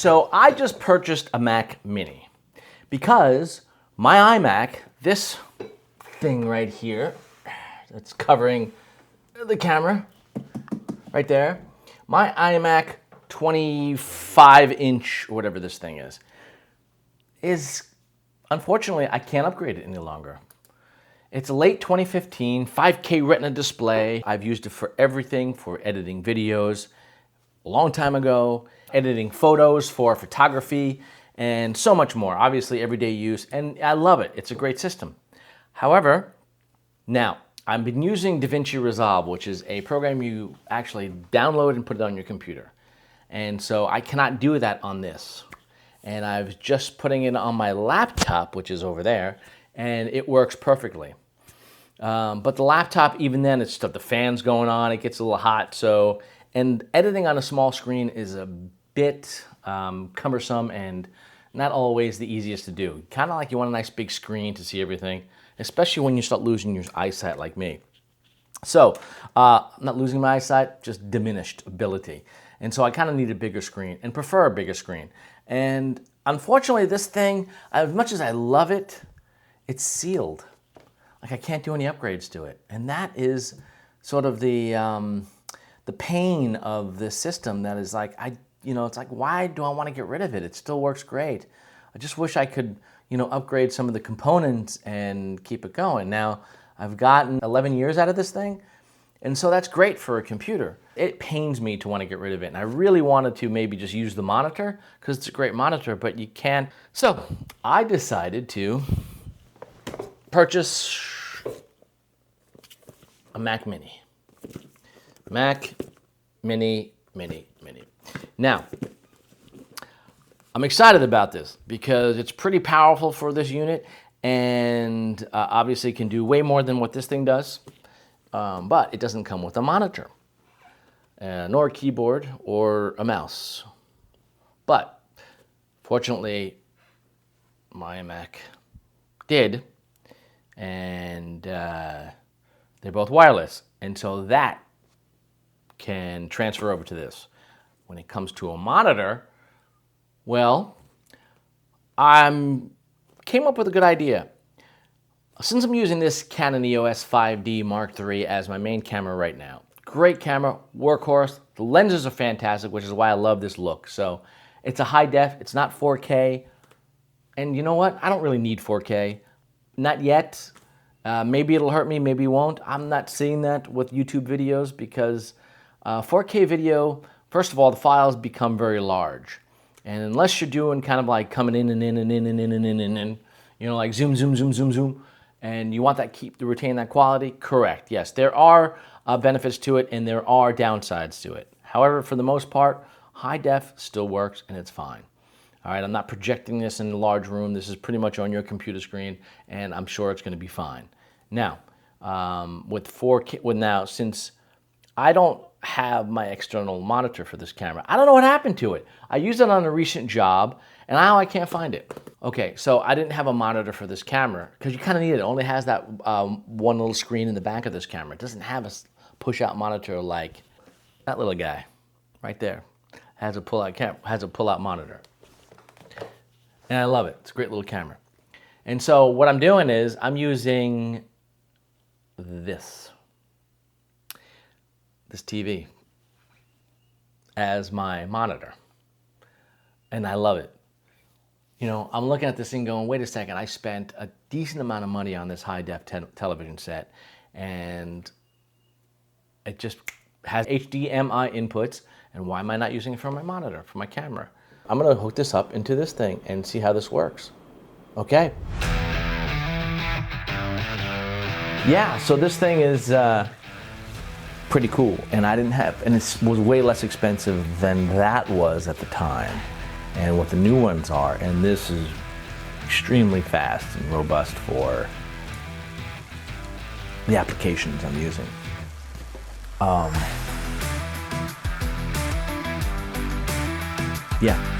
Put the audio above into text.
So I just purchased a Mac Mini because my iMac, this thing right here, that's covering the camera right there, my iMac 25-inch, or whatever this thing is unfortunately, I can't upgrade it any longer. It's a late 2015 5K Retina display. I've used it for everything, for editing videos a long time ago, editing photos for photography, and so much more. Obviously, everyday use, and I love it. It's a great system. However, now, I've been using DaVinci Resolve, which is a program you actually download and put it on your computer. And so I cannot do that on this. And I was just putting it on my laptop, which is over there, and it works perfectly. But the laptop, even then, it's stuff, the fan's going on, it gets a little hot. So, and editing on a small screen is a bit cumbersome and not always the easiest to do. Kind of like you want a nice big screen to see everything, especially when you start losing your eyesight like me. So, I'm not losing my eyesight, just diminished ability. And so I kind of need a bigger screen and prefer a bigger screen. And unfortunately, this thing, as much as I love it, it's sealed. Like I can't do any upgrades to it. And that is sort of the pain of this system that is like, it's like, why do I want to get rid of it? It still works great. I just wish I could, upgrade some of the components and keep it going. Now, I've gotten 11 years out of this thing, and so that's great for a computer. It pains me to want to get rid of it, and I really wanted to maybe just use the monitor, because it's a great monitor, but you can't. So, I decided to purchase a Mac Mini. Mac Mini. Now, I'm excited about this because it's pretty powerful for this unit, and obviously can do way more than what this thing does, but it doesn't come with a monitor, nor a keyboard or a mouse. But fortunately, my iMac did, and they're both wireless, and so that can transfer over to this. When it comes to a monitor, well, I came up with a good idea. Since I'm using this Canon EOS 5D Mark III as my main camera right now, great camera, workhorse, the lenses are fantastic, which is why I love this look. So it's a high def, it's not 4K, and you know what? I don't really need 4K, not yet. Maybe it'll hurt me, maybe it won't. I'm not seeing that with YouTube videos because 4K video, first of all, the files become very large. And unless you're doing kind of like coming in and in and in and in and in and in, like zoom, and you want that to retain that quality, correct. Yes, there are benefits to it and there are downsides to it. However, for the most part, high def still works and it's fine. All right, I'm not projecting this in a large room. This is pretty much on your computer screen, and I'm sure it's going to be fine. Now, with 4K, since I don't have my external monitor for this camera, I don't know what happened to it. I used it on a recent job, and now I can't find it. Okay, so I didn't have a monitor for this camera because you kind of need it. It only has that one little screen in the back of this camera. It doesn't have a push-out monitor like that little guy right there. Has a pull-out monitor. And I love it. It's a great little camera. And so what I'm doing is I'm using this TV as my monitor. And I love it. I'm looking at this thing going, wait a second, I spent a decent amount of money on this high-def television set, and it just has HDMI inputs, and why am I not using it for my monitor, for my camera? I'm gonna hook this up into this thing and see how this works. Okay. Yeah, so this thing is pretty cool, and and it was way less expensive than that was at the time, and what the new ones are, and this is extremely fast and robust for the applications I'm using. Yeah.